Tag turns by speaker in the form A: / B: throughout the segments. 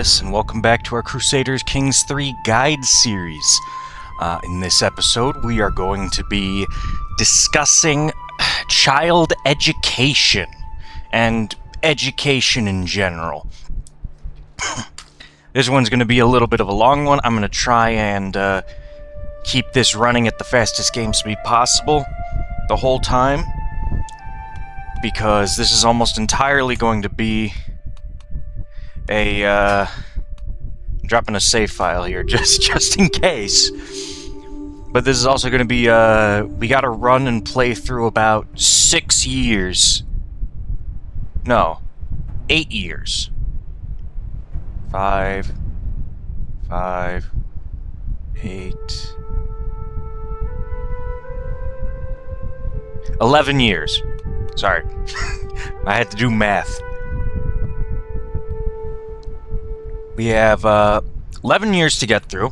A: Bepis, and welcome back to our Crusaders Kings 3 guide series. In this episode, we are going to be discussing child education and education in general. This one's going to be a little bit of a long one. I'm going to try and keep this running at the fastest game speed possible the whole time, because this is almost entirely going to be I'm dropping a save file here just in case. But this is also going to be we got to run and play through about 6 years. No, 8 years. 5, 8, 11 years. Sorry, I had to do math. We have 11 years to get through.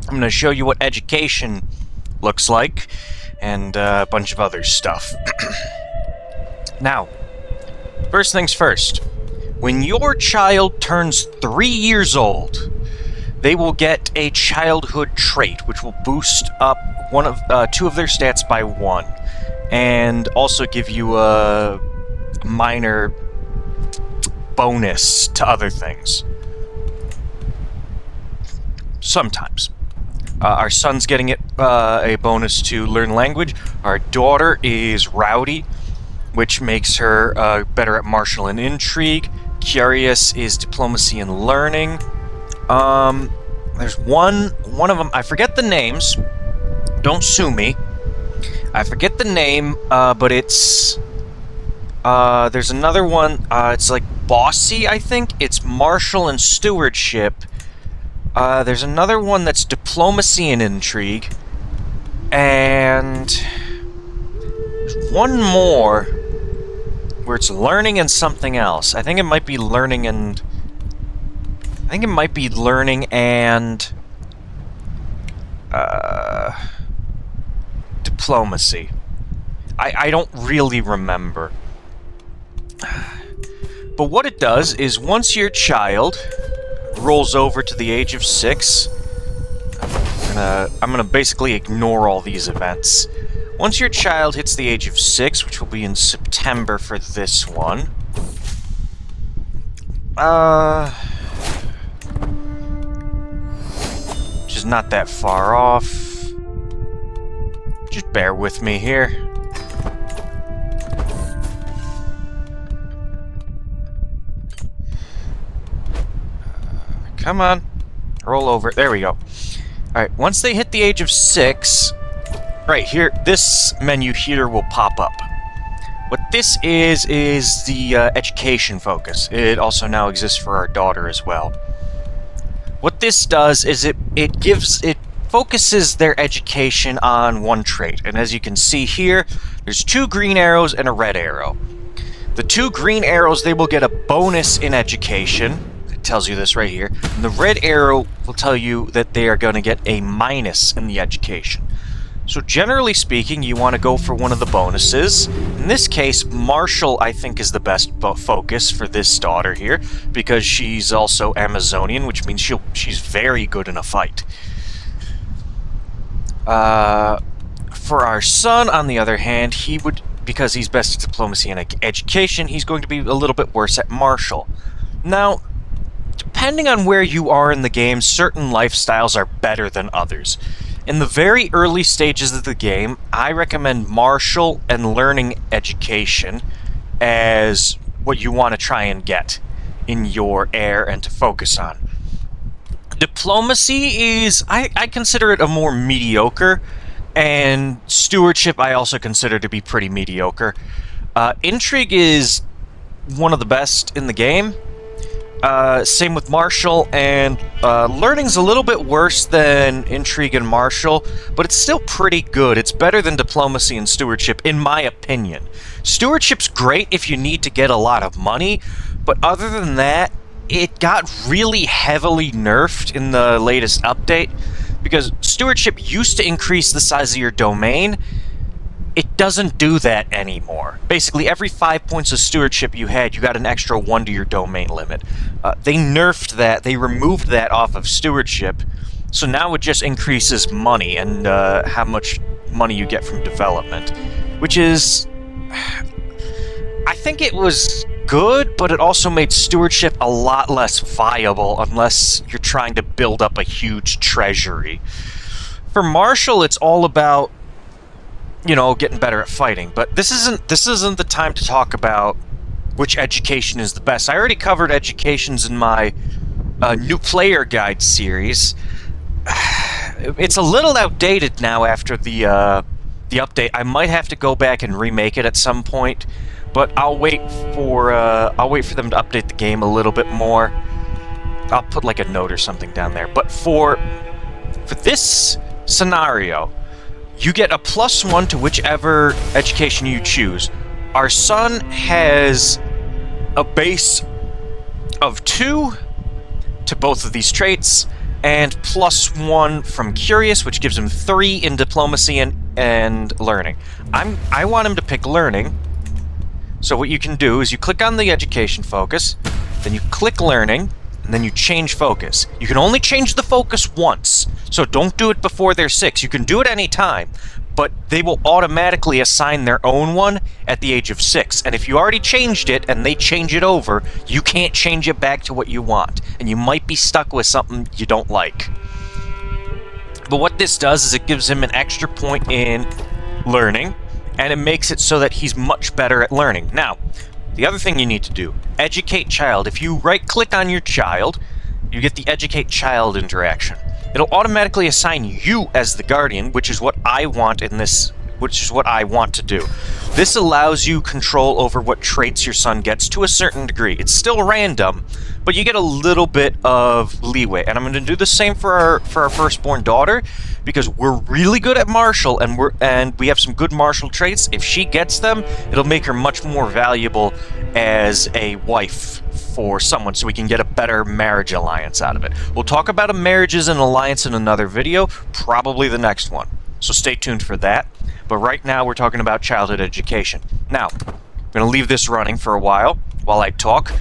A: I'm going to show you what education looks like, and a bunch of other stuff. Now, first things first. When your child turns 3 years old, they will get a childhood trait, which will boost up two of their stats by 1, and also give you a minor bonus to other things. Sometimes. Our son's getting a bonus to learn language. Our daughter is rowdy, which makes her better at martial and intrigue. Curious is diplomacy and learning. There's one of them, I forget the names. Don't sue me. I forget the name, but it's... there's another one, it's like bossy, I think. It's martial and stewardship. There's another one that's diplomacy and intrigue. And there's one more where it's learning and something else. I think it might be learning and... diplomacy. I don't really remember. But what it does is once your child rolls over to the age of 6, I'm gonna basically ignore all these events. Once your child hits the age of 6, which will be in September for this one, which is not that far off. Just bear with me here. Come on. Roll over. There we go. Alright, once they hit the age of 6, right here, this menu here will pop up. What this is the education focus. It also now exists for our daughter as well. What this does is it focuses their education on one trait. And as you can see here, there's 2 green arrows and a red arrow. The 2 green arrows, they will get a bonus in education. Tells you this right here. And the red arrow will tell you that they are going to get a minus in the education. So generally speaking, you want to go for one of the bonuses. In this case, martial, I think, is the best focus for this daughter here, because she's also Amazonian, which means she's very good in a fight. For our son, on the other hand, because he's best at diplomacy and education, he's going to be a little bit worse at martial. Now, depending on where you are in the game, certain lifestyles are better than others. In the very early stages of the game, I recommend martial and learning education as what you want to try and get in your heir and to focus on. Diplomacy is, I consider it a more mediocre, and stewardship I also consider to be pretty mediocre. Intrigue is one of the best in the game. Same with martial, and learning's a little bit worse than intrigue and martial, but it's still pretty good. It's better than diplomacy and stewardship, in my opinion. Stewardship's great if you need to get a lot of money, but other than that, it got really heavily nerfed in the latest update, because stewardship used to increase the size of your domain, it doesn't do that anymore. Basically, every 5 points of stewardship you had, you got an extra 1 to your domain limit. They nerfed that. They removed that off of stewardship. So now it just increases money and how much money you get from development. Which is... I think it was good, but it also made stewardship a lot less viable unless you're trying to build up a huge treasury. For martial, it's all about, you know, getting better at fighting. But this isn't the time to talk about which education is the best. I already covered educations in my new player guide series. It's a little outdated now after the update. I might have to go back and remake it at some point, but I'll wait for them to update the game a little bit more. I'll put like a note or something down there. But for this scenario, you get a +1 to whichever education you choose. Our son has a base of 2 to both of these traits, and +1 from Curious, which gives him 3 in Diplomacy and Learning. I want him to pick Learning, so what you can do is you click on the Education focus, then you click Learning, and then you change focus. You can only change the focus once, so don't do it before they're 6. You can do it any time, but they will automatically assign their own one at the age of 6. And if you already changed it and they change it over, you can't change it back to what you want, and you might be stuck with something you don't like. But what this does is it gives him an extra point in Learning, and it makes it so that he's much better at learning. Now, the other thing you need to do, Educate Child. If you right-click on your child, you get the Educate Child interaction. It'll automatically assign you as the guardian, which is what I want in this, which is what I want to do. This allows you control over what traits your son gets to a certain degree. It's still random, but you get a little bit of leeway. And I'm going to do the same for our firstborn daughter, because we're really good at martial, and we have some good martial traits. If she gets them, it'll make her much more valuable as a wife for someone, so we can get a better marriage alliance out of it. We'll talk about a marriages and alliance in another video, probably the next one. So stay tuned for that. But right now we're talking about childhood education. Now, I'm going to leave this running for a while I talk.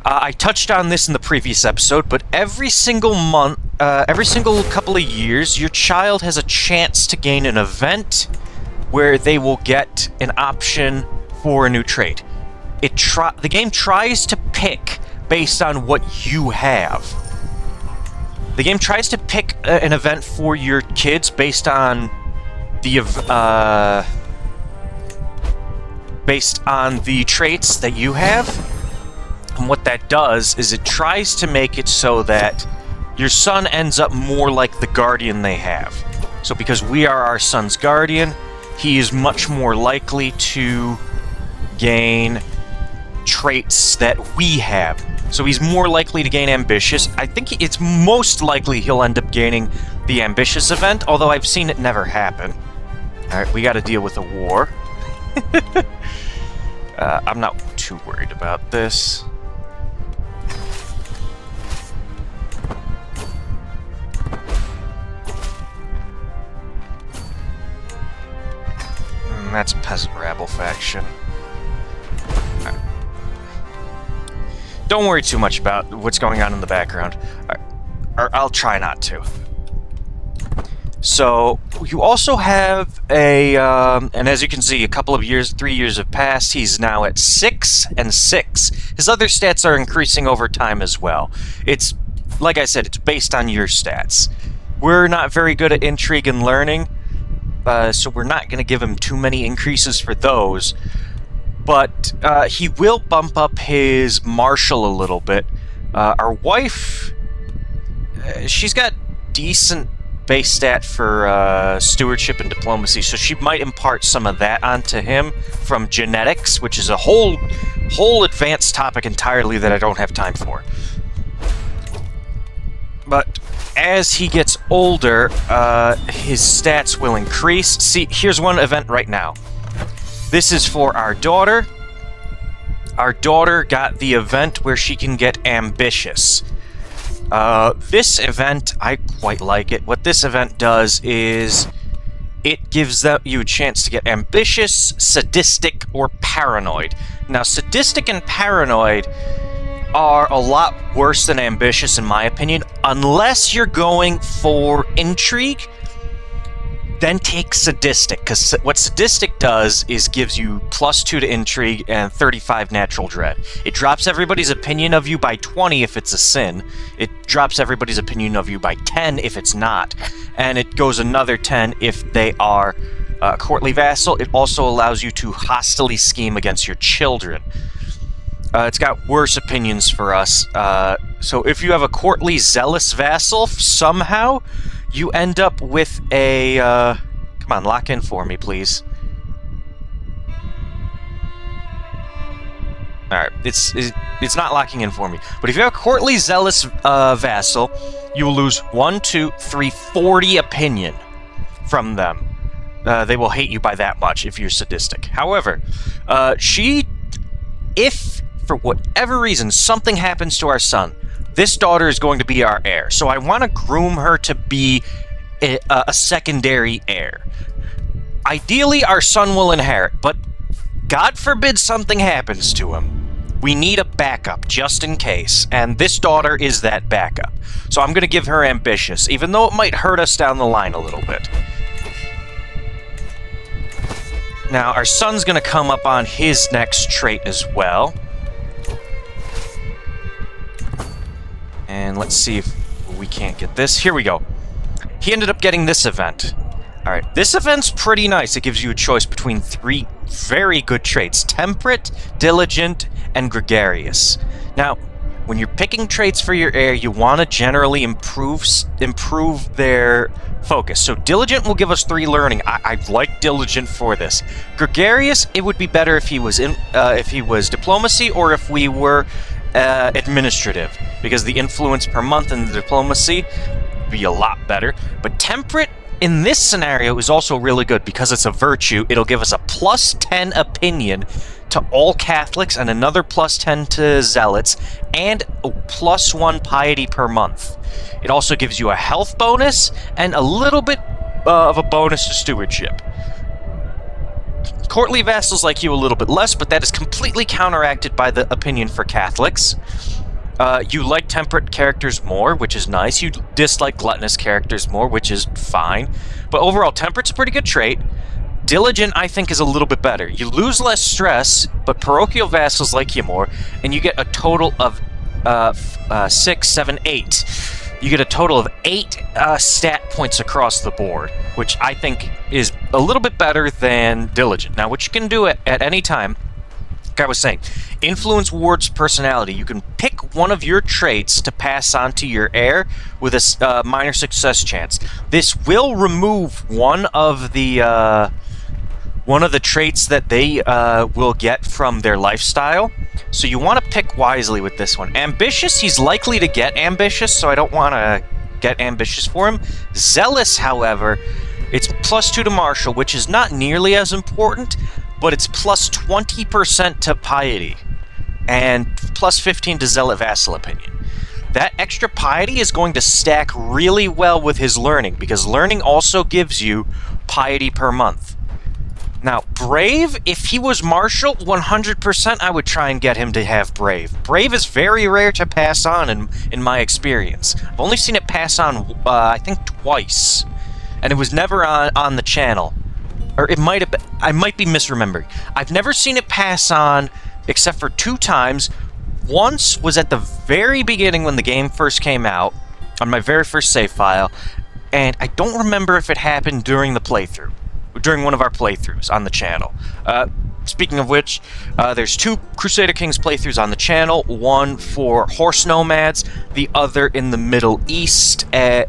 A: I touched on this in the previous episode, but every single month, every single couple of years, your child has a chance to gain an event where they will get an option for a new trait. The game tries to pick based on what you have. The game tries to pick an event for your kids based on the traits that you have. And what that does is it tries to make it so that your son ends up more like the guardian they have. So because we are our son's guardian, he is much more likely to gain traits that we have. So he's more likely to gain ambitious. I think it's most likely he'll end up gaining the ambitious event, although I've seen it never happen. Alright, we gotta deal with a war. I'm not too worried about this. That's a peasant rabble faction. Right. Don't worry too much about what's going on in the background. Or I'll try not to. So, you also have a, and as you can see, a couple of years, 3 years have passed. He's now at 6 and 6. His other stats are increasing over time as well. It's, like I said, it's based on your stats. We're not very good at intrigue and learning, so we're not going to give him too many increases for those. But he will bump up his martial a little bit. Our wife, she's got decent base stat for stewardship and diplomacy, so she might impart some of that onto him from genetics, which is a whole advanced topic entirely that I don't have time for. But as he gets older, his stats will increase. See, here's one event right now. This is for our daughter. Our daughter got the event where she can get ambitious. This event, I quite like it. What this event does is it gives you a chance to get ambitious, sadistic, or paranoid. Now, sadistic and paranoid are a lot worse than ambitious, in my opinion, unless you're going for intrigue. Then take sadistic, because what sadistic does is gives you +2 to intrigue and 35 natural dread. It drops everybody's opinion of you by 20 if it's a sin. It drops everybody's opinion of you by 10 if it's not. And it goes another 10 if they are a courtly vassal. It also allows you to hostilely scheme against your children. It's got worse opinions for us. So if you have a courtly zealous vassal, somehow you end up with a, come on, lock in for me, please. Alright, it's not locking in for me. But if you have a courtly zealous vassal, you will lose 1, 2, 3, 40 opinion from them. They will hate you by that much if you're sadistic. However, if for whatever reason something happens to our son, this daughter is going to be our heir, so I want to groom her to be a secondary heir. Ideally, our son will inherit, but God forbid something happens to him. We need a backup, just in case, and this daughter is that backup. So I'm going to give her ambitious, even though it might hurt us down the line a little bit. Now, our son's going to come up on his next trait as well. And let's see if we can't get this. Here we go. He ended up getting this event. Alright, this event's pretty nice. It gives you a choice between 3 very good traits. Temperate, diligent, and gregarious. Now, when you're picking traits for your heir, you want to generally improve their focus. So diligent will give us 3 learning. I like diligent for this. Gregarious, it would be better if he was diplomacy, or if we were administrative, because the influence per month in the diplomacy would be a lot better. But temperate in this scenario is also really good because it's a virtue. It'll give us a +10 opinion to all Catholics and another +10 to zealots, and a +1 piety per month. It also gives you a health bonus and a little bit of a bonus to stewardship. Courtly vassals like you a little bit less, but that is completely counteracted by the opinion for Catholics. You like temperate characters more, which is nice. You dislike gluttonous characters more, which is fine. But overall, temperate's a pretty good trait. Diligent, I think, is a little bit better. You lose less stress, but parochial vassals like you more, and you get a total of 6, 7, 8. You get a total of 8 stat points across the board, which I think is a little bit better than diligent. Now, what you can do at any time, like I was saying, influence wards personality. You can pick one of your traits to pass on to your heir with a minor success chance. This will remove one of the traits that they will get from their lifestyle. So you want to pick wisely with this one. Ambitious, he's likely to get ambitious, so I don't want to get ambitious for him. Zealous, however, it's +2 to martial, which is not nearly as important, but it's +20% to piety, and +15 to zealot vassal opinion. That extra piety is going to stack really well with his learning, because learning also gives you piety per month. Now, Brave, if he was martial, 100% I would try and get him to have Brave. Brave is very rare to pass on in my experience. I've only seen it pass on, I think, twice. And it was never on the channel. Or it might have been, I might be misremembering. I've never seen it pass on except for 2 times. Once was at the very beginning when the game first came out, on my very first save file, and I don't remember if it happened during the playthrough. During one of our playthroughs on the channel. Speaking of which, there's 2 Crusader Kings playthroughs on the channel. One for horse nomads, the other in the Middle East. It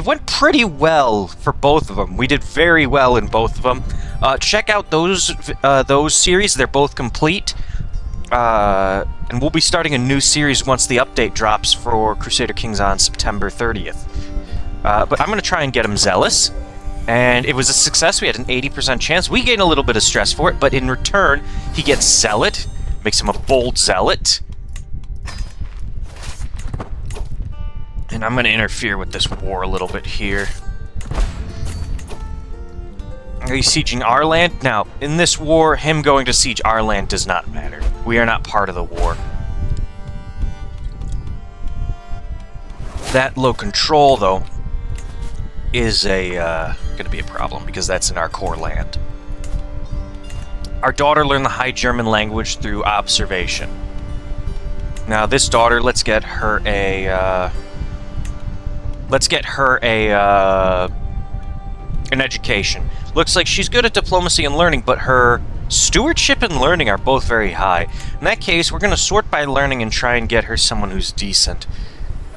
A: went pretty well for both of them. We did very well in both of them. Check out those series. They're both complete. And we'll be starting a new series once the update drops for Crusader Kings on September 30th. But I'm going to try and get him zealous. And it was a success. We had an 80% chance. We gain a little bit of stress for it, but in return, he gets zealot. Makes him a bold zealot. And I'm going to interfere with this war a little bit here. He's sieging our land. Now, in this war, him going to siege our land does not matter. We are not part of the war. That low control, though, is going to be a problem, because that's in our core land. Our daughter learned the High German language through observation. Now, this daughter, let's get her an education. Looks like she's good at diplomacy and learning, but her stewardship and learning are both very high. In that case, we're going to sort by learning and try and get her someone who's decent.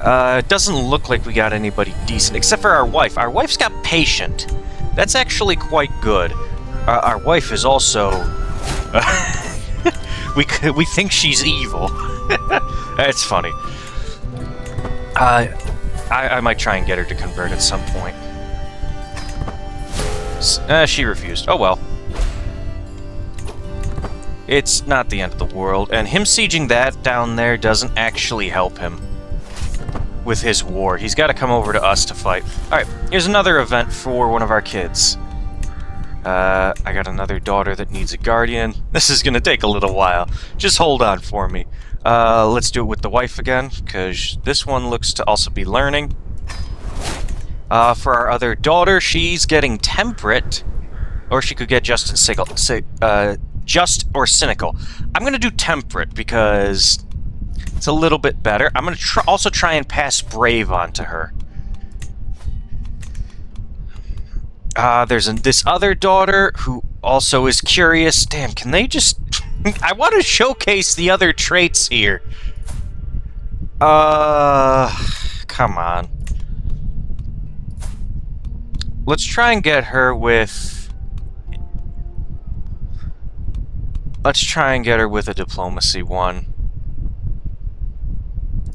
A: It doesn't look like we got anybody decent, except for our wife. Our wife's got patient. That's actually quite good. Our wife is also... we think she's evil. That's funny. I might try and get her to convert at some point. She refused. Oh well. It's not the end of the world, and him sieging that down there doesn't actually help him with his war. He's got to come over to us to fight. Alright, here's another event for one of our kids. I got another daughter that needs a guardian. This is gonna take a little while. Just hold on for me. Let's do it with the wife again, because this one looks to also be learning. For our other daughter, she's getting temperate, or she could get just or cynical. I'm gonna do temperate because it's a little bit better. I'm gonna also try and pass brave on to her. There's this other daughter who also is curious. Damn, can they just... I want to showcase the other traits here. Come on. Let's try and get her with... Let's try and get her with a diplomacy one.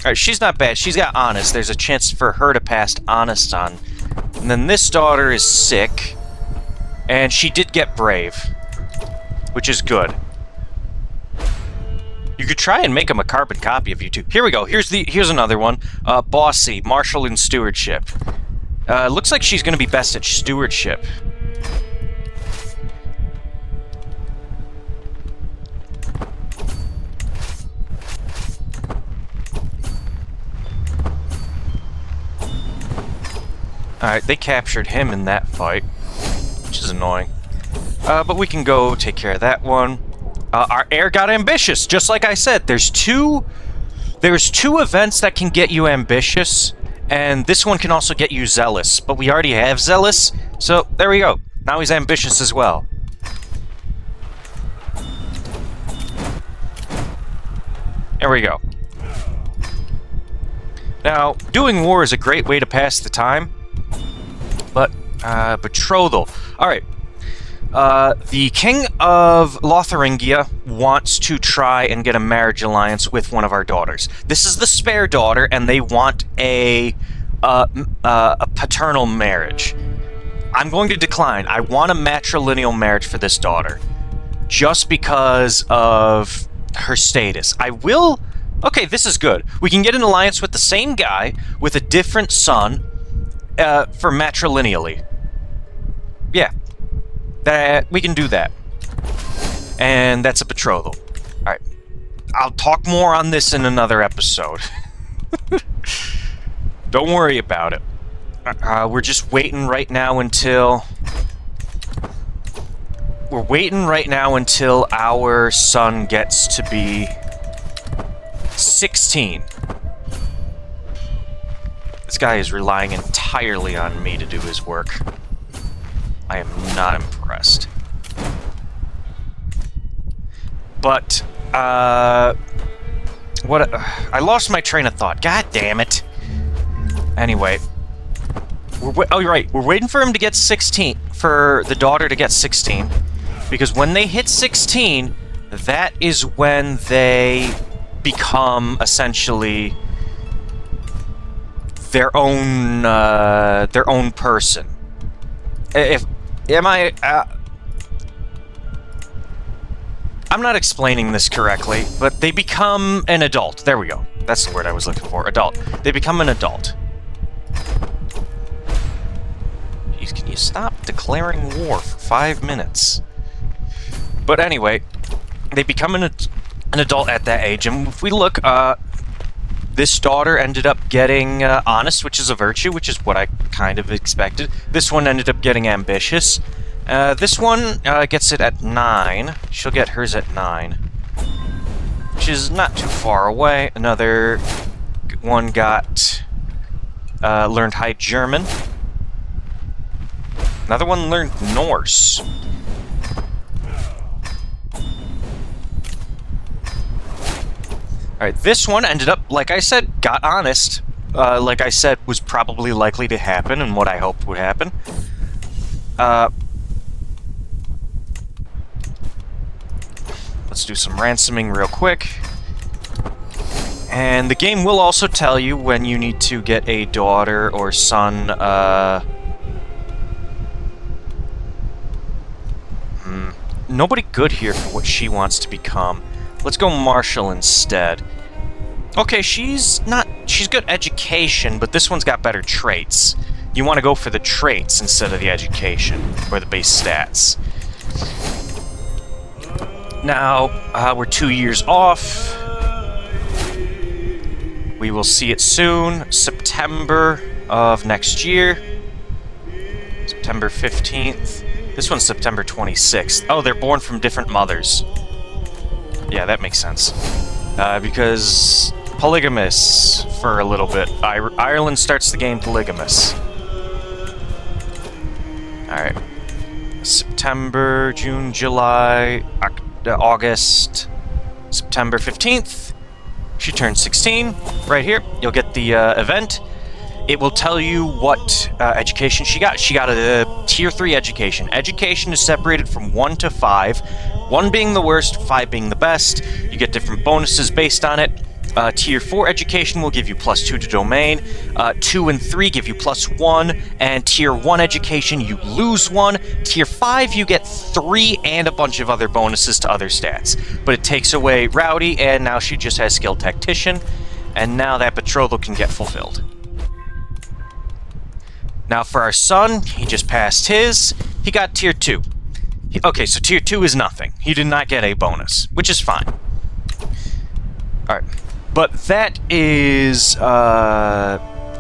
A: Alright, she's not bad. She's got honest. There's a chance for her to pass honest on. And then this daughter is sick, and she did get brave, which is good. You could try and make him a carbon copy of you too. Here we go. Here's another one. Bossy, marshal and stewardship. Looks like she's going to be best at stewardship. Alright, they captured him in that fight, which is annoying. But we can go take care of that one. Our heir got ambitious, just like I said. There's two events that can get you ambitious, and this one can also get you zealous. But we already have zealous, so there we go. Now he's ambitious as well. There we go. Now, doing war is a great way to pass the time. But, betrothal. Alright. The King of Lotharingia wants to try and get a marriage alliance with one of our daughters. This is the spare daughter, and they want a paternal marriage. I'm going to decline. I want a matrilineal marriage for this daughter. Just because of her status. I will... Okay, this is good. We can get an alliance with the same guy, with a different son, for matrilineally. Yeah. We can do that. And that's a betrothal. Alright. I'll talk more on this in another episode. Don't worry about it. We're just waiting right now until... We're waiting right now until our son gets to be 16. This guy is relying entirely on me to do his work. I am not impressed. But, what? I lost my train of thought. God damn it. Anyway. Oh, you're right. We're waiting for him to get 16. For the daughter to get 16. Because when they hit 16, that is when they become, essentially... their own person. I'm not explaining this correctly, but they become an adult. There we go. That's the word I was looking for. Adult. They become an adult. Jeez, can you stop declaring war for 5 minutes. But anyway, they become an adult at that age, and if we look, this daughter ended up getting honest, which is a virtue, which is what I kind of expected. This one ended up getting ambitious. This one gets it at 9. She'll get hers at 9, which is not too far away. Another one got learned High German. Another one learned Norse. Alright, this one ended up, like I said, got honest. Like I said, was probably likely to happen and what I hoped would happen. Let's do some ransoming real quick. And the game will also tell you when you need to get a daughter or son, nobody good here for what she wants to become. Let's go Marshall instead. Okay, she's good education, but this one's got better traits. You want to go for the traits instead of the education, or the base stats. Now, we're 2 years off. We will see it soon. September of next year. September 15th. This one's September 26th. Oh, they're born from different mothers. Yeah, that makes sense. Because polygamous for a little bit. Ireland starts the game polygamous. Alright. September, June, July, August, September 15th. She turns 16. Right here, you'll get the event. It will tell you what education she got. She got a Tier 3 education. Education is separated from 1 to 5. 1 being the worst, 5 being the best. You get different bonuses based on it. Tier 4 education will give you +2 to domain. 2 and 3 give you +1. And Tier 1 education, you lose 1. Tier 5, you get 3 and a bunch of other bonuses to other stats. But it takes away Rowdy, and now she just has Skilled Tactician. And now that betrothal can get fulfilled. Now for our son, he just passed his. He got Tier 2. Okay, so Tier 2 is nothing. He did not get a bonus, which is fine. Alright. But that is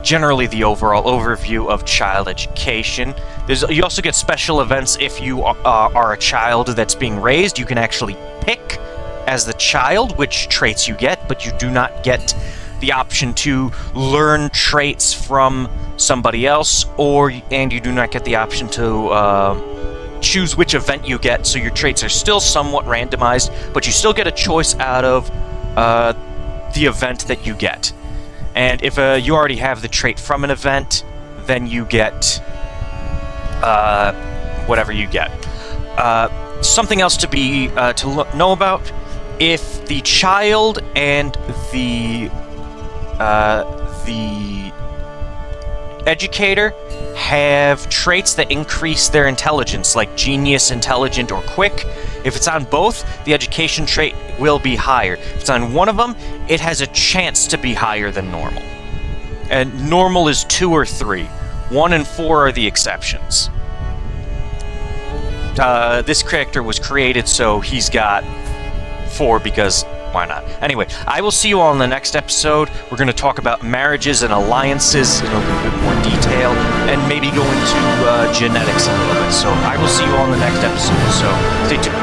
A: generally the overall overview of child education. You also get special events if you are a child that's being raised. You can actually pick as the child which traits you get, but you do not get the option to learn traits from somebody else, and you do not get the option to choose which event you get, so your traits are still somewhat randomized, but you still get a choice out of the event that you get. And if you already have the trait from an event, then you get whatever you get. Something else to be know about: if the child and the educator have traits that increase their intelligence, like genius, intelligent, or quick. If it's on both, the education trait will be higher. If it's on one of them, it has a chance to be higher than normal. And normal is 2 or 3. 1 and 4 are the exceptions. This character was created, so he's got 4 because why not? Anyway, I will see you all in the next episode. We're going to talk about marriages and alliances in a little bit more detail, and maybe go into genetics a little bit. So I will see you all in the next episode, so stay tuned.